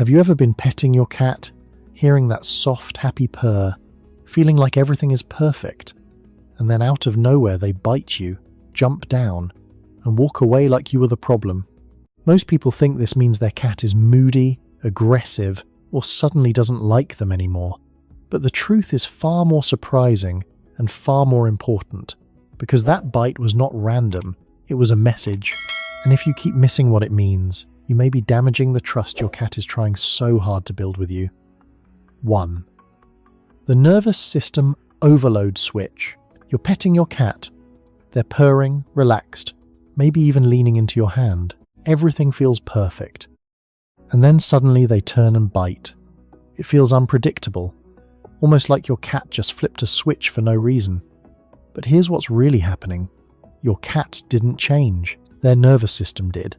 Have you ever been petting your cat, hearing that soft, happy purr, feeling like everything is perfect, and then out of nowhere they bite you, jump down, and walk away like you were the problem? Most people think this means their cat is moody, aggressive, or suddenly doesn't like them anymore. But the truth is far more surprising and far more important, because that bite was not random, it was a message. And if you keep missing what it means, you may be damaging the trust your cat is trying so hard to build with you. 1. The nervous system overload switch. You're petting your cat. They're purring, relaxed, maybe even leaning into your hand. Everything feels perfect. And then suddenly they turn and bite. It feels unpredictable, almost like your cat just flipped a switch for no reason. But here's what's really happening. Your cat didn't change. Their nervous system did.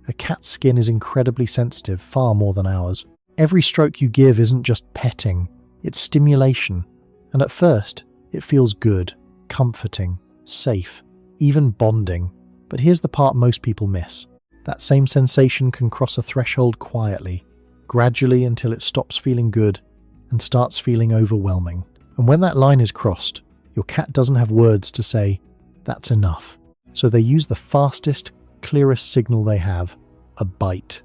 A cat's skin is incredibly sensitive, far more than ours. Every stroke you give isn't just petting, it's stimulation. And at first, it feels good, comforting, safe, even bonding. But here's the part most people miss. That same sensation can cross a threshold quietly, gradually until it stops feeling good and starts feeling overwhelming. And when that line is crossed, your cat doesn't have words to say, "That's enough." So they use the fastest, clearest signal they have, a bite.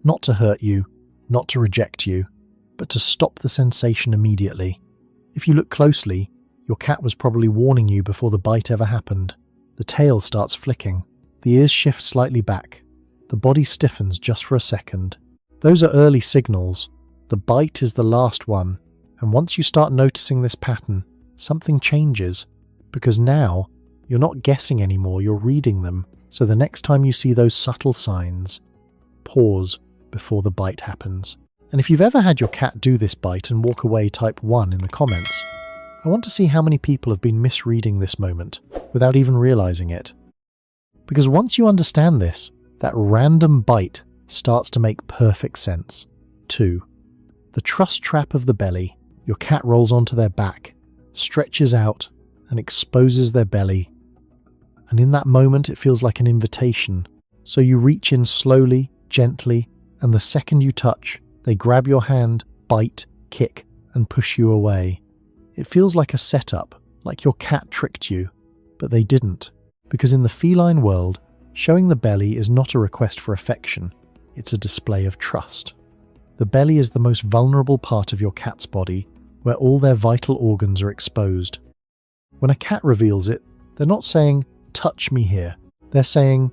Not to hurt you, not to reject you, but to stop the sensation immediately. If you look closely, your cat was probably warning you before the bite ever happened. The tail starts flicking, the ears shift slightly back, the body stiffens just for a second. Those are early signals. The bite is the last one, and once you start noticing this pattern, something changes, because now you're not guessing anymore, you're reading them. So the next time you see those subtle signs, pause before the bite happens. And if you've ever had your cat do this bite and walk away, type 1 in the comments. I want to see how many people have been misreading this moment without even realizing it. Because once you understand this, that random bite starts to make perfect sense. 2. The trust trap of the belly. Your cat rolls onto their back, stretches out, and exposes their belly. And in that moment, it feels like an invitation. So you reach in slowly, gently, and the second you touch, they grab your hand, bite, kick, and push you away. It feels like a setup, like your cat tricked you, but they didn't. Because in the feline world, showing the belly is not a request for affection, it's a display of trust. The belly is the most vulnerable part of your cat's body, where all their vital organs are exposed. When a cat reveals it, they're not saying, "Touch me here." They're saying,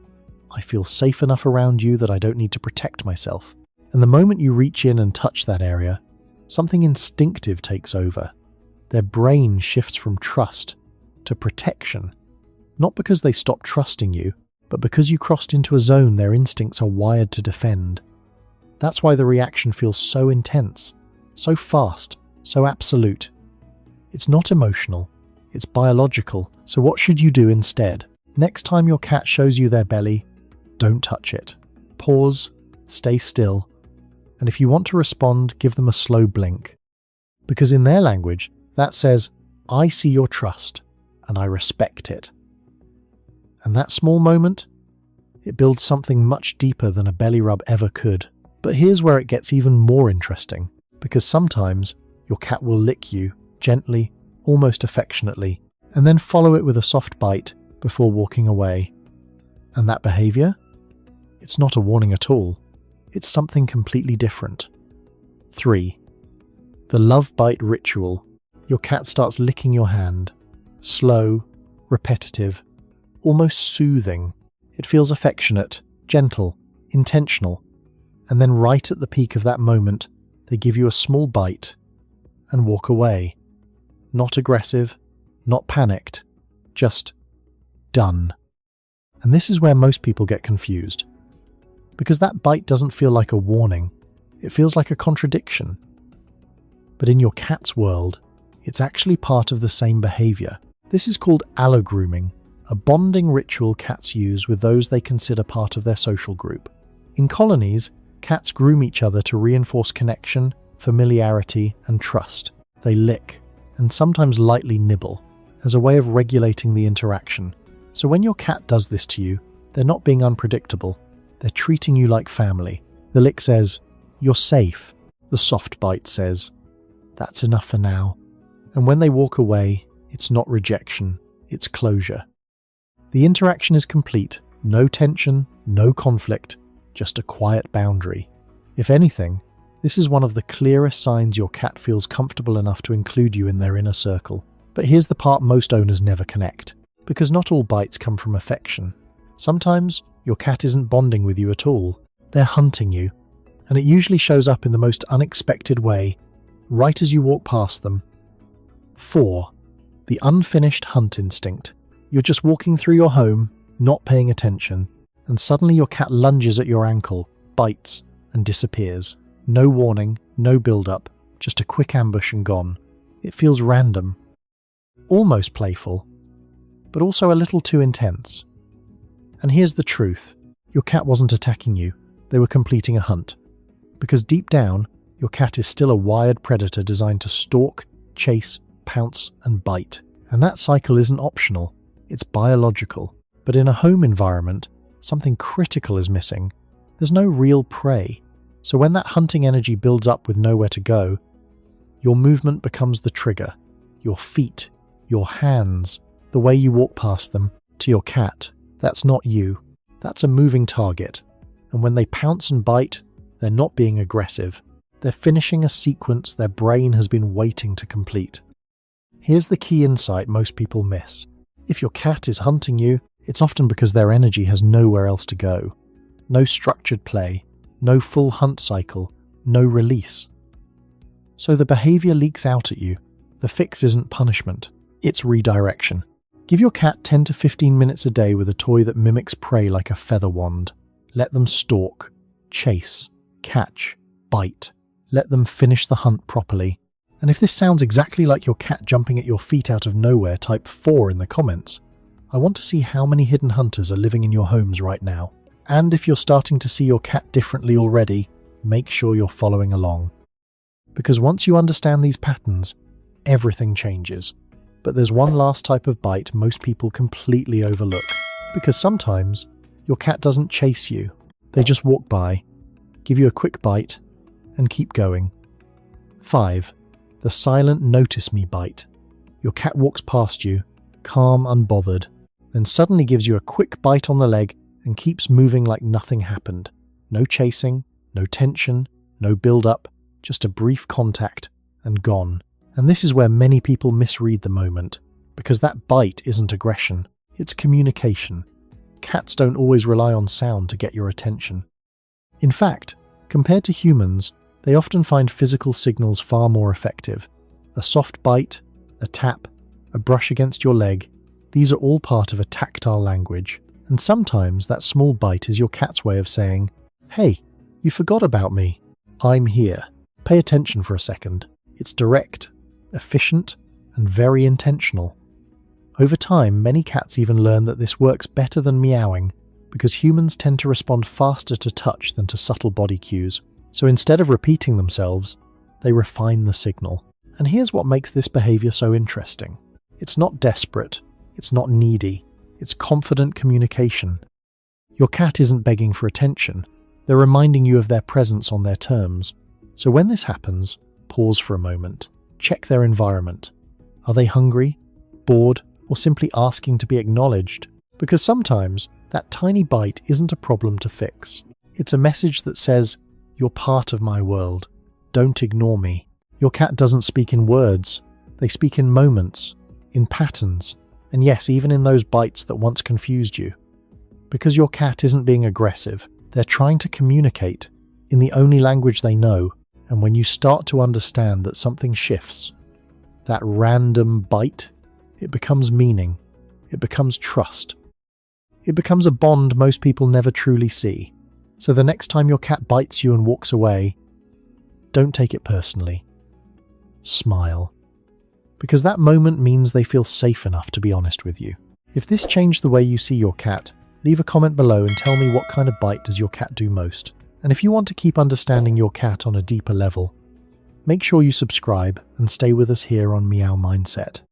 "I feel safe enough around you that I don't need to protect myself." And the moment you reach in and touch that area, something instinctive takes over. Their brain shifts from trust to protection. Not because they stopped trusting you, but because you crossed into a zone their instincts are wired to defend. That's why the reaction feels so intense, so fast, so absolute. It's not emotional, it's biological. So what should you do instead? Next time your cat shows you their belly, don't touch it. Pause, stay still, and if you want to respond, give them a slow blink. Because in their language, that says, "I see your trust, and I respect it." And that small moment, it builds something much deeper than a belly rub ever could. But here's where it gets even more interesting, because sometimes your cat will lick you, gently, almost affectionately, and then follow it with a soft bite before walking away. And that behavior? It's not a warning at all. It's something completely different. 3. The love bite ritual. Your cat starts licking your hand. Slow, repetitive, almost soothing. It feels affectionate, gentle, intentional. And then right at the peak of that moment, they give you a small bite and walk away. Not aggressive, not panicked, just done. And this is where most people get confused. Because that bite doesn't feel like a warning, it feels like a contradiction. But in your cat's world, it's actually part of the same behavior. This is called allogrooming, a bonding ritual cats use with those they consider part of their social group. In colonies, cats groom each other to reinforce connection, familiarity, and trust. They lick, and sometimes lightly nibble, as a way of regulating the interaction. So when your cat does this to you, they're not being unpredictable. They're treating you like family. The lick says, "You're safe," the soft bite says. "That's enough for now." And when they walk away, it's not rejection, it's closure. The interaction is complete, no tension, no conflict, just a quiet boundary. If anything, this is one of the clearest signs your cat feels comfortable enough to include you in their inner circle. But here's the part most owners never connect, because not all bites come from affection. Sometimes your cat isn't bonding with you at all, they're hunting you, and it usually shows up in the most unexpected way, right as you walk past them. 4. The unfinished hunt instinct. You're just walking through your home, not paying attention, and suddenly your cat lunges at your ankle, bites, and disappears. No warning, no build-up, just a quick ambush and gone. It feels random, almost playful, but also a little too intense. And here's the truth. Your cat wasn't attacking you, they were completing a hunt. Because deep down, your cat is still a wired predator designed to stalk, chase, pounce, and bite. And that cycle isn't optional, it's biological. But in a home environment, something critical is missing. There's no real prey. So when that hunting energy builds up with nowhere to go, your movement becomes the trigger. Your feet, your hands, the way you walk past them. To your cat, that's not you. That's a moving target. And when they pounce and bite, they're not being aggressive. They're finishing a sequence their brain has been waiting to complete. Here's the key insight most people miss. If your cat is hunting you, it's often because their energy has nowhere else to go. No structured play, no full hunt cycle, no release. So the behavior leaks out at you. The fix isn't punishment, it's redirection. Give your cat 10 to 15 minutes a day with a toy that mimics prey like a feather wand. Let them stalk, chase, catch, bite. Let them finish the hunt properly. And if this sounds exactly like your cat jumping at your feet out of nowhere, type 4 in the comments. I want to see how many hidden hunters are living in your homes right now. And if you're starting to see your cat differently already, make sure you're following along. Because once you understand these patterns, everything changes. But there's one last type of bite most people completely overlook. Because sometimes, your cat doesn't chase you. They just walk by, give you a quick bite, and keep going. 5. The silent notice me bite. Your cat walks past you, calm, unbothered, then suddenly gives you a quick bite on the leg and keeps moving like nothing happened. No chasing, no tension, no build-up, just a brief contact, and gone. And this is where many people misread the moment, because that bite isn't aggression, it's communication. Cats don't always rely on sound to get your attention. In fact, compared to humans, they often find physical signals far more effective. A soft bite, a tap, a brush against your leg, these are all part of a tactile language. And sometimes that small bite is your cat's way of saying, "Hey, you forgot about me. I'm here. Pay attention for a second." It's direct, efficient, and very intentional. Over time, many cats even learn that this works better than meowing, because humans tend to respond faster to touch than to subtle body cues. So instead of repeating themselves, they refine the signal. And here's what makes this behavior so interesting. It's not desperate, it's not needy, it's confident communication. Your cat isn't begging for attention, they're reminding you of their presence on their terms. So when this happens, pause for a moment, check their environment. Are they hungry, bored, or simply asking to be acknowledged? Because sometimes, that tiny bite isn't a problem to fix. It's a message that says, "You're part of my world. Don't ignore me." Your cat doesn't speak in words. They speak in moments, in patterns, and yes, even in those bites that once confused you. Because your cat isn't being aggressive, they're trying to communicate in the only language they know, and when you start to understand that something shifts, that random bite, it becomes meaning, it becomes trust. It becomes a bond most people never truly see. So the next time your cat bites you and walks away, don't take it personally. Smile. Because that moment means they feel safe enough to be honest with you. If this changed the way you see your cat, leave a comment below and tell me what kind of bite does your cat do most. And if you want to keep understanding your cat on a deeper level, make sure you subscribe and stay with us here on Meow Mindset.